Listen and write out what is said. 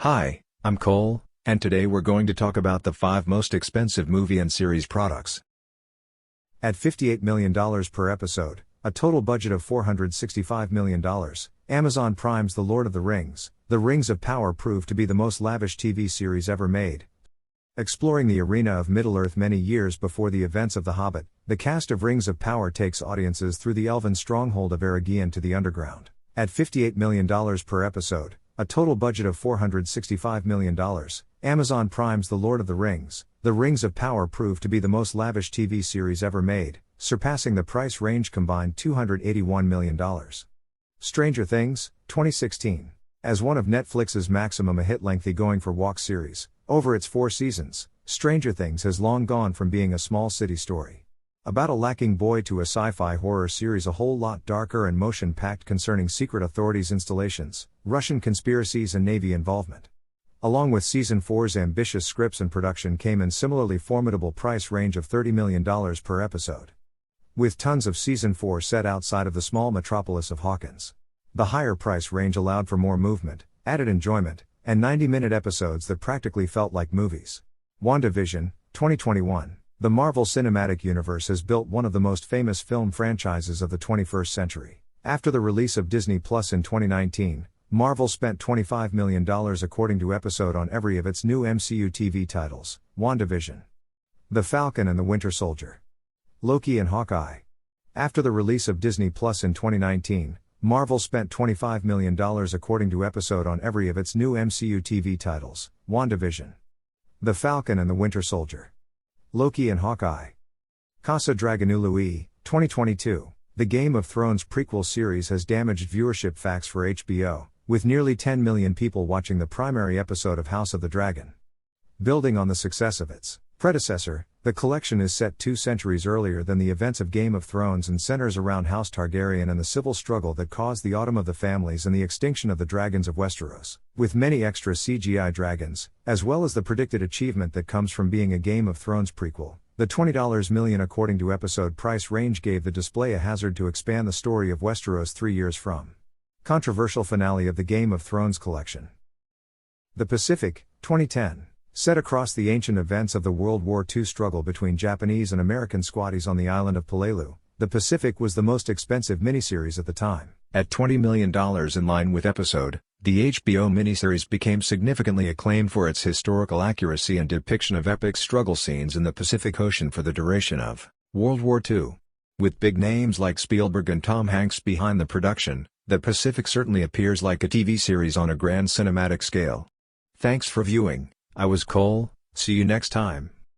Hi, I'm Cole, and today we're going to talk about the 5 most expensive movie and series products. At $58 million per episode, a total budget of $465 million, Amazon Prime's The Lord of the Rings of Power proved to be the most lavish TV series ever made. Exploring the arena of Middle-earth many years before the events of The Hobbit, the cast of Rings of Power takes audiences through the elven stronghold of Eregion to the underground. At $58 million per episode, a total budget of $465 million, Amazon Prime's The Lord of the Rings of Power proved to be the most lavish TV series ever made, surpassing the price range combined $281 million. Stranger Things, 2016. As one of Netflix's maximum a hit lengthy Going for Walk series, over its 4 seasons, Stranger Things has long gone from being a small city story about a lacking boy to a sci-fi horror series a whole lot darker and motion-packed concerning secret authorities installations, Russian conspiracies and Navy involvement. Along with Season 4's ambitious scripts and production came in similarly formidable price range of $30 million per episode. With tons of Season 4 set outside of the small metropolis of Hawkins. The higher price range allowed for more movement, added enjoyment, and 90-minute episodes that practically felt like movies. WandaVision, 2021. The Marvel Cinematic Universe has built one of the most famous film franchises of the 21st century. After the release of Disney Plus in 2019, Marvel spent $25 million according to episode on every of its new MCU TV titles, WandaVision, The Falcon and the Winter Soldier, Loki and Hawkeye. After the release of Disney Plus in 2019, Marvel spent $25 million according to episode on every of its new MCU TV titles, WandaVision, The Falcon and the Winter Soldier, Loki and Hawkeye. Casa Dragonului, 2022. The Game of Thrones prequel series has damaged viewership facts for HBO, with nearly 10 million people watching the primary episode of House of the Dragon. Building on the success of its predecessor, the collection is set 2 centuries earlier than the events of Game of Thrones and centers around House Targaryen and the civil struggle that caused the Autumn of the Families and the extinction of the dragons of Westeros. With many extra CGI dragons, as well as the predicted achievement that comes from being a Game of Thrones prequel, the $20 million according to episode price range gave the display a hazard to expand the story of Westeros 3 years from. Controversial finale of the Game of Thrones collection. The Pacific, 2010. Set across the ancient events of the World War II struggle between Japanese and American squatties on the island of Pelelu, The Pacific was the most expensive miniseries at the time. At $20 million in line with episode, the HBO miniseries became significantly acclaimed for its historical accuracy and depiction of epic struggle scenes in the Pacific Ocean for the duration of World War II. With big names like Spielberg and Tom Hanks behind the production, The Pacific certainly appears like a TV series on a grand cinematic scale. Thanks for viewing. I was Cole, see you next time.